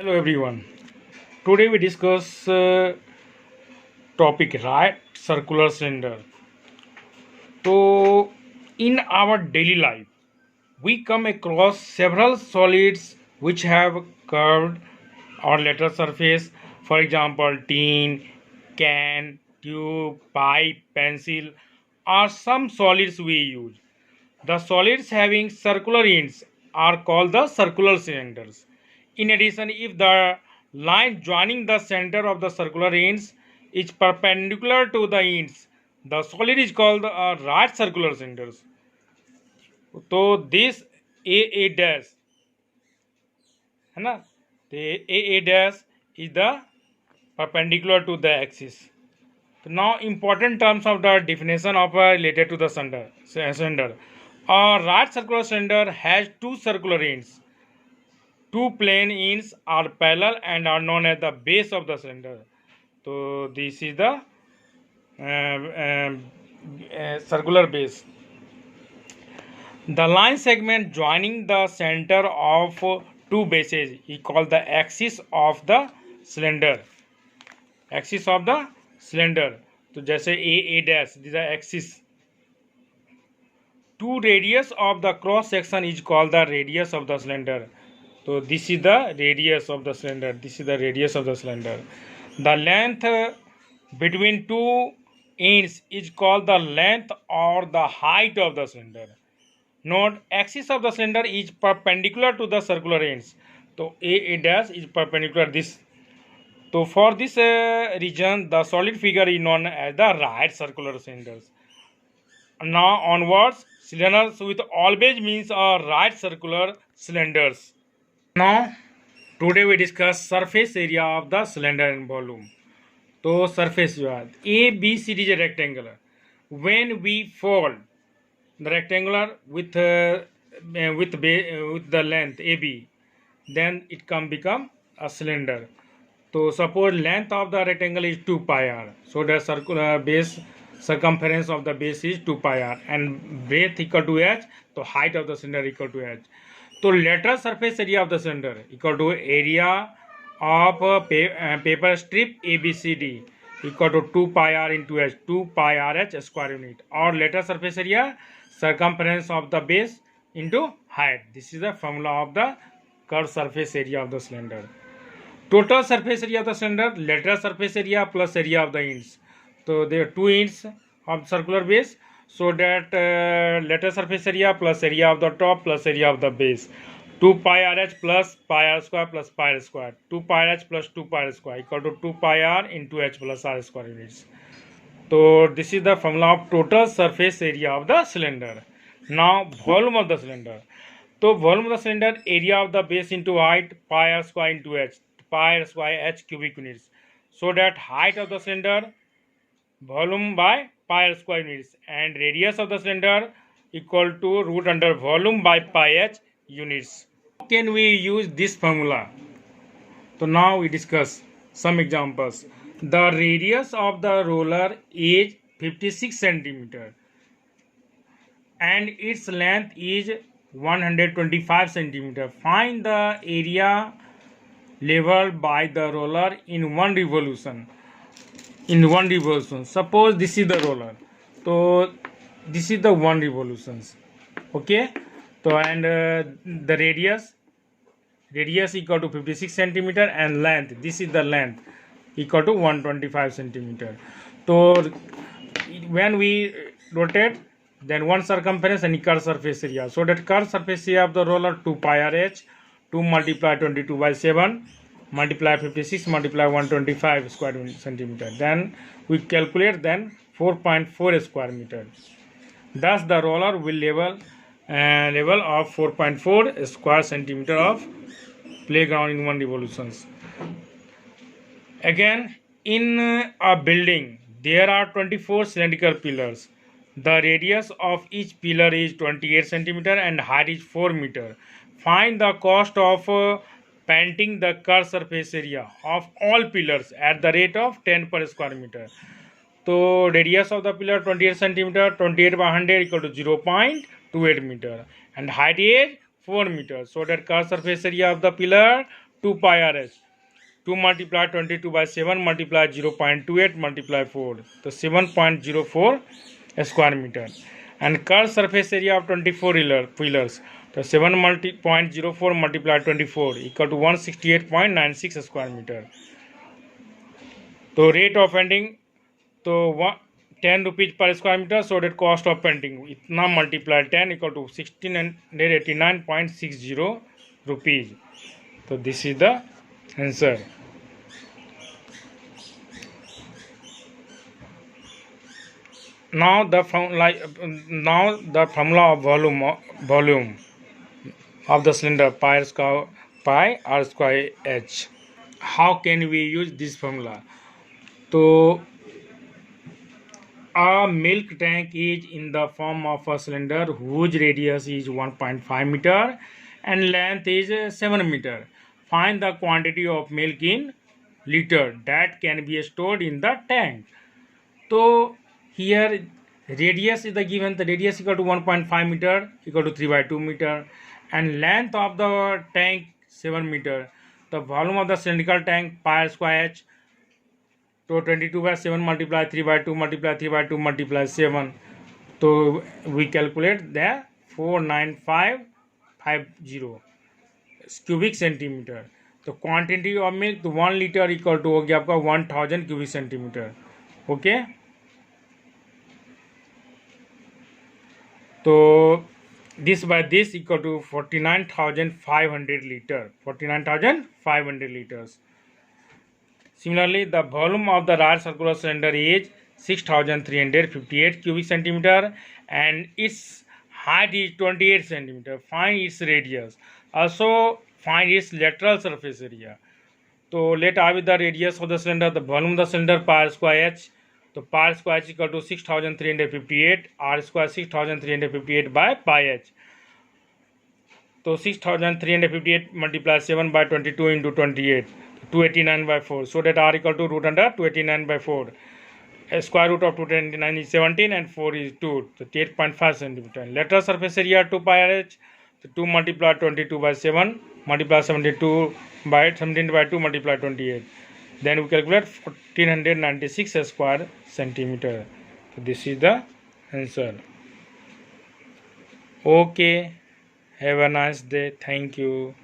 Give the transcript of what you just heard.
Hello everyone. Today we discuss topic right circular cylinder. So in our daily life we come across several solids which have curved or lateral surface. For example, tin, can, tube, pipe, pencil are some solids we use. The solids having circular ends are called the circular cylinders. In addition, if the line joining the center of the circular ends is perpendicular to the ends, the solid is called right circular cylinders. So this A dash है ना, the A dash is the perpendicular to the axis. So now important terms of the definition of related to the cylinder. A right circular cylinder has two circular ends. Two plane ends are parallel and are known as the base of the cylinder. So this is the circular base. The line segment joining the center of two bases is called the axis of the cylinder. Axis of the cylinder. तो जैसे A dash, this is the axis. Two radius of the cross section is called the radius of the cylinder. So this is the radius of the cylinder. This is the radius of the cylinder. The length between two ends is called the length or the height of the cylinder. Note, axis of the cylinder is perpendicular to the circular ends. So A dash is perpendicular this. So for this region, the solid figure is known as the right circular cylinders. Now onwards, cylinders with always means are right circular cylinders. Now today we discuss surface area of the cylinder and volume. So surface area A, B, C is a rectangular. When we fold the rectangular with the length AB, then it can become a cylinder. So suppose length of the rectangle is 2 pi r. So the circular base circumference of the base is 2 pi r and breadth equal to h. So height of the cylinder equal to h. So lateral surface area of the cylinder equal to area of paper strip ABCD equal to 2 pi r into h, 2 pi r h square unit, or lateral surface area circumference of the base into height. This is the formula of the curved surface area of the cylinder. Total surface area of the cylinder, lateral surface area plus area of the ends. So there are two ends of circular base, so that lateral surface area plus area of the top plus area of the base. 2 pi rh plus pi r square plus pi r square. 2 pi h plus 2 pi r square equal to 2 pi r into h plus r square units. So this is the formula of total surface area of the cylinder. Now volume of the cylinder. So volume of the cylinder, area of the base into height, pi r square into h, pi r square h cubic units. So that height of the cylinder, volume by pi r square units, and radius of the cylinder equal to root under volume by pi h units. How can we use this formula? So now we discuss some examples. The radius of the roller is 56 centimeter and its length is 125 centimeter. Find the area leveled by the roller in one revolution. Suppose this is the roller. So this is the one revolutions. Okay. So and the radius equal to 56 centimeter and length, this is the length, equal to 125 centimeter. So when we rotate, then one circumference and curved surface area. So that curved surface area of the roller 2 pi r h, 2 multiply 22 by 7 multiply 56 multiply 125 square centimeter. Then we calculate then 4.4 square meter. Thus the roller will level of 4.4 square centimeter of playground in one revolutions. Again, in a building there are 24 cylindrical pillars. The radius of each pillar is 28 centimeter and height is 4 meter. Find the cost of painting the curved surface area of all pillars at the rate of 10 per square meter. So radius of the pillar 28 centimeter, 28 by 100 equal to 0.28 meter, and height is 4 meters. So that curved surface area of the pillar 2 pi RH. 2 multiply 22 by 7 multiply 0.28 multiply 4. So 7.04 square meter. And curved surface area of 24 pillars. So 7.04 multiply 24 equal to 168.96 square meter. So rate of painting, तो 10 rupees per square meter, so that cost of painting इतना multiply 10 equal to 1689.60 rupees. So this is the answer. Now the formula of volume of the cylinder pi r square h. How can we use this formula? So a milk tank is in the form of a cylinder whose radius is 1.5 meter and length is 7 meter. Find the quantity of milk in liter that can be stored in the tank. So here radius is the given. The radius equal to 1.5 meter equal to 3 by 2 meter and length of the tank 7 meter. The volume of the cylindrical tank pi r square h. So 22 by 7 multiply 3 by 2 multiply 3 by 2 multiply 7. So we calculate the 49550 cubic centimeter. The quantity of milk to 1 liter equal to हो गया आपका 1000 cubic centimeter. Okay. So this by this equal to 49,500 liter. 49,500 liters. Similarly, the volume of the large circular cylinder is 6,358 cubic centimeter and its height is 28 centimeter. Find its radius. Also find its lateral surface area. So let R be the radius of the cylinder, the volume of the cylinder pi r square h. So pi r square h equal to 6,358, r square 6,358 by pi h. So 6,358 multiply 7 by 22 into 28. 289 by 4. So that r equal to root under 289 by 4. Square root of 289 is 17 and 4 is 2. So 8.5 centimeter. Lateral surface area 2 pi r h. So 2 multiply 22 by 7 multiply 72 by 17 by 2 multiply 28. Then we calculate 1496 square centimeter. So this is the answer. Okay. Have a nice day. Thank you.